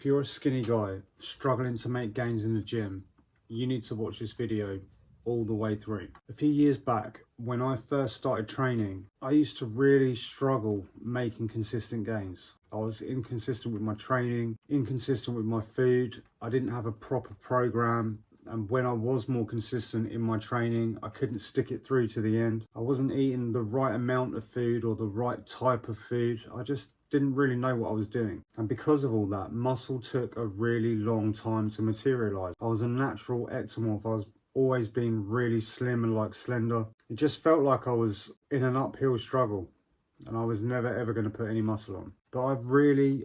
If you're a skinny guy struggling to make gains in the gym, you need to watch this video all the way through. A few years back, when I first started training, I used to really struggle making consistent gains. I was inconsistent with my training, inconsistent with my food. I didn't have a proper program. And when I was more consistent in my training, I couldn't stick it through to the end. I wasn't eating the right amount of food or the right type of food. I just didn't really know what I was doing. And because of all that, muscle took a really long time to materialize. I was a natural ectomorph. I was always been really slim and like slender. It just felt like I was in an uphill struggle and I was never ever going to put any muscle on. But I really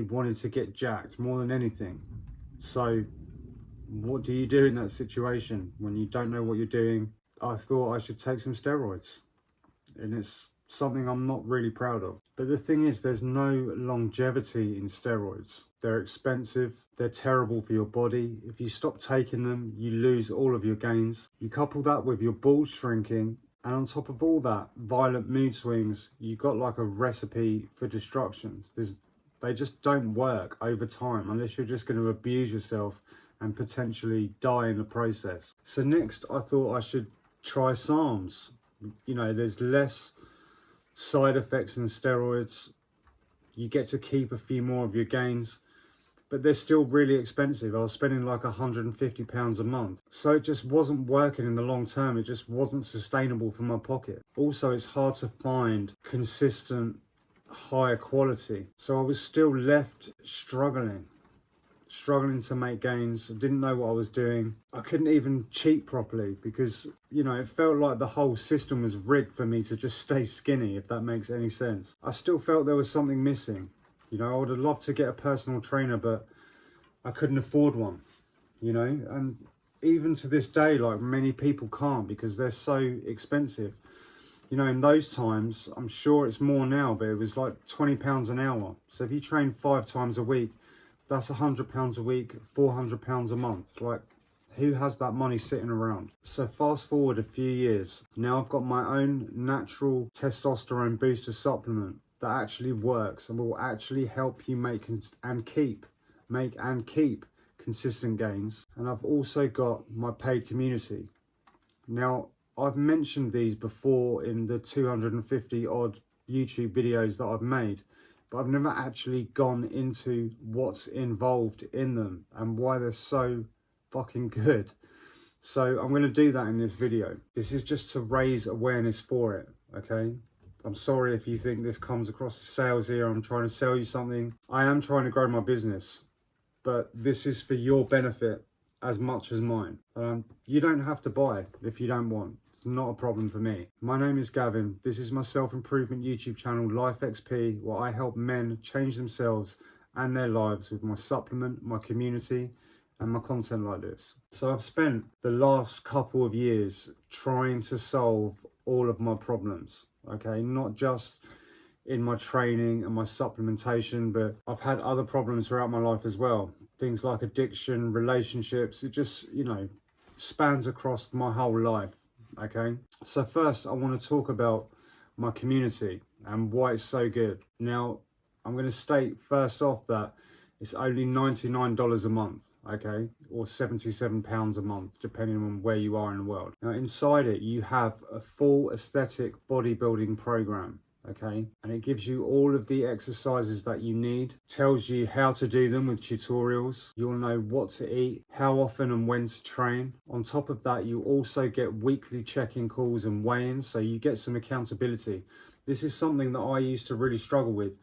wanted to get jacked more than anything. So what do you do in that situation when you don't know what you're doing? I thought I should take some steroids, and it's something I'm not really proud of. But the thing is, there's no longevity in steroids. They're expensive, they're terrible for your body. If you stop taking them, you lose all of your gains. You couple that with your balls shrinking, and on top of all that, violent mood swings, you got like a recipe for destruction. They just don't work over time unless you're just going to abuse yourself and potentially die in the process. So next, I thought I should try SARMs. You know, there's less side effects than steroids. You get to keep a few more of your gains, but they're still really expensive. I was spending like £150 a month. So it just wasn't working in the long term. It just wasn't sustainable for my pocket. Also, it's hard to find consistent, higher quality. So I was still left struggling to make gains. I didn't know what I was doing. I couldn't even cheat properly because, you know, it felt like the whole system was rigged for me to just stay skinny, if that makes any sense. I still felt there was something missing. You know, I would have loved to get a personal trainer, but I couldn't afford one, you know, and even to this day, like, many people can't because they're so expensive. You know, in those times, I'm sure it's more now, but it was like £20 an hour. So if you train 5 times a week, that's £100 a week, £400 a month. Like, who has that money sitting around? So fast forward a few years. Now I've got my own natural testosterone booster supplement that actually works and will actually help you make and keep consistent gains. And I've also got my paid community. Now, I've mentioned these before in the 250 odd YouTube videos that I've made, but I've never actually gone into what's involved in them and why they're so fucking good. So I'm going to do that in this video. This is just to raise awareness for it, okay? I'm sorry if you think this comes across as sales here. I'm trying to sell you something. I am trying to grow my business, but this is for your benefit as much as mine. You don't have to buy if you don't want. Not a problem for me. My name is Gavin. This is my self-improvement YouTube channel, Life XP, where I help men change themselves and their lives with my supplement, my community, and my content like this. So I've spent the last couple of years trying to solve all of my problems, okay? Not just in my training and my supplementation, but I've had other problems throughout my life as well. Things like addiction, relationships, it just, you know, spans across my whole life. Okay, so first I want to talk about my community and why it's so good. Now, I'm going to state first off that it's only $99 a month, okay, or £77 a month, depending on where you are in the world. Now, inside it, you have a full aesthetic bodybuilding program, okay, and it gives you all of the exercises that you need, tells you how to do them with tutorials. You'll know what to eat, how often and when to train. On top of that, you also get weekly check-in calls and weigh-ins, so you get some accountability. This is something that I used to really struggle with,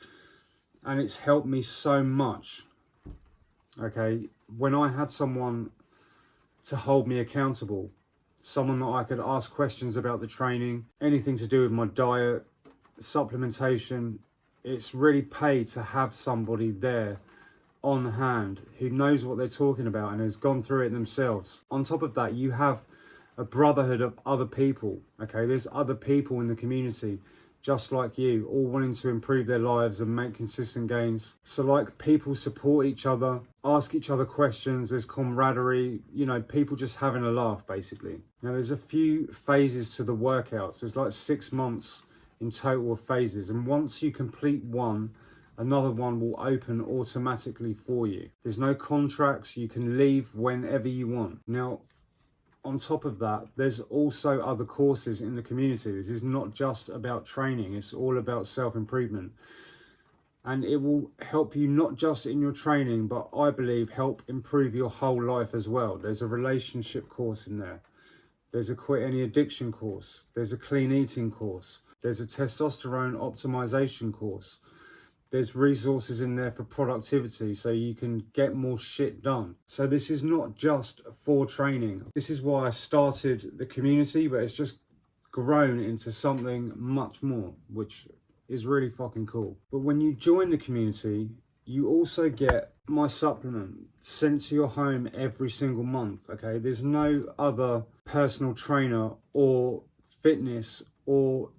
and it's helped me so much, okay? When I had someone to hold me accountable, someone that I could ask questions about the training, anything to do with my diet, supplementation, it's really paid to have somebody there on hand who knows what they're talking about and has gone through it themselves. On top of that, you have a brotherhood of other people, okay? There's other people in the community just like you, all wanting to improve their lives and make consistent gains. So like, people support each other, ask each other questions, there's camaraderie, you know, people just having a laugh basically. Now there's a few phases to the workouts. There's like 6 months in total of phases, and once you complete one, another one will open automatically for you. There's no contracts, you can leave whenever you want. Now, on top of that, there's also other courses in the community. This is not just about training, it's all about self-improvement. And it will help you not just in your training, but I believe help improve your whole life as well. There's a relationship course in there. There's a quit any addiction course. There's a clean eating course. There's a testosterone optimization course. There's resources in there for productivity so you can get more shit done. So this is not just for training. This is why I started the community, but it's just grown into something much more, which is really fucking cool. But when you join the community, you also get my supplement sent to your home every single month, okay? There's no other personal trainer or fitness or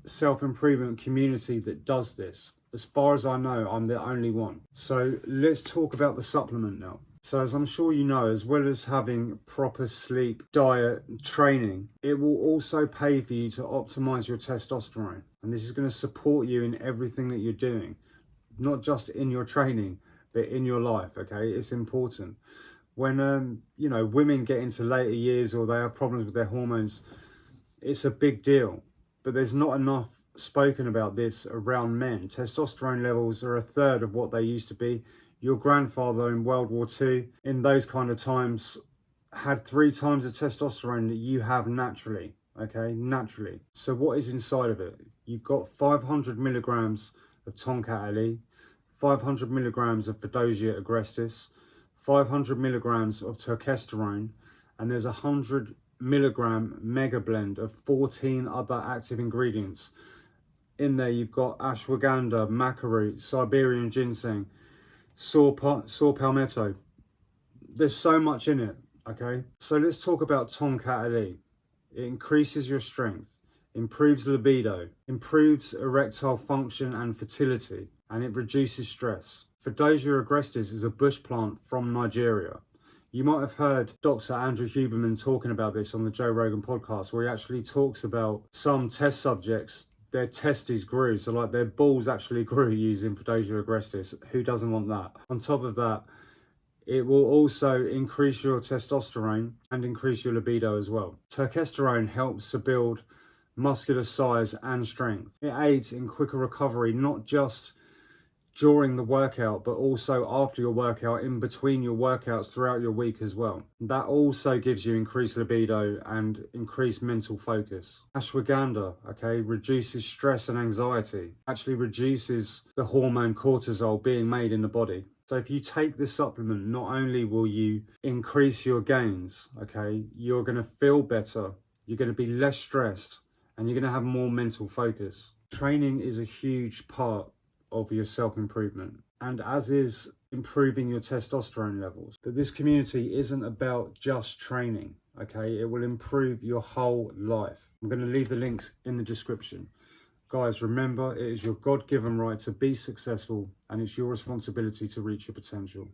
self-improvement community that does this. As far as I know, I'm the only one. So let's talk about the supplement now. So as I'm sure you know, as well as having proper sleep, diet, and training, it will also pay for you to optimize your testosterone. And this is going to support you in everything that you're doing, not just in your training, but in your life, okay? It's important. When, you know, women get into later years or they have problems with their hormones, it's a big deal. But there's not enough spoken about this around men. Testosterone levels are a third of what they used to be. Your grandfather in World War II, in those kind of times, had 3 times the testosterone that you have naturally, okay? Naturally. So what is inside of it? You've got 500 milligrams of Tonkat Ali, 500 milligrams of Fedosia agrestis, 500 milligrams of testosterone, and there's 100 milligram mega blend of 14 other active ingredients. In there you've got ashwagandha, maca root, Siberian ginseng, saw palmetto. There's so much in it, okay? So let's talk about Tonkat Ali. It increases your strength, improves libido, improves erectile function and fertility, and it reduces stress. Fedosia agrestis is a bush plant from Nigeria. You might have heard Dr. Andrew Huberman talking about this on the Joe Rogan podcast, where he actually talks about some test subjects, their testes grew, so like their balls actually grew using Fedosia agrestis. Who doesn't want that? On top of that, it will also increase your testosterone and increase your libido as well. Testosterone helps to build muscular size and strength. It aids in quicker recovery, not just during the workout, but also after your workout, in between your workouts throughout your week as well. That also gives you increased libido and increased mental focus. Ashwagandha, okay, reduces stress and anxiety, actually reduces the hormone cortisol being made in the body. So if you take this supplement, not only will you increase your gains, okay, you're going to feel better, you're going to be less stressed, and you're going to have more mental focus. Training is a huge part of your self-improvement, and as is improving your testosterone levels. But this community isn't about just training, okay? It will improve your whole life. I'm going to leave the links in the description. Guys, remember, it is your God-given right to be successful, and it's your responsibility to reach your potential.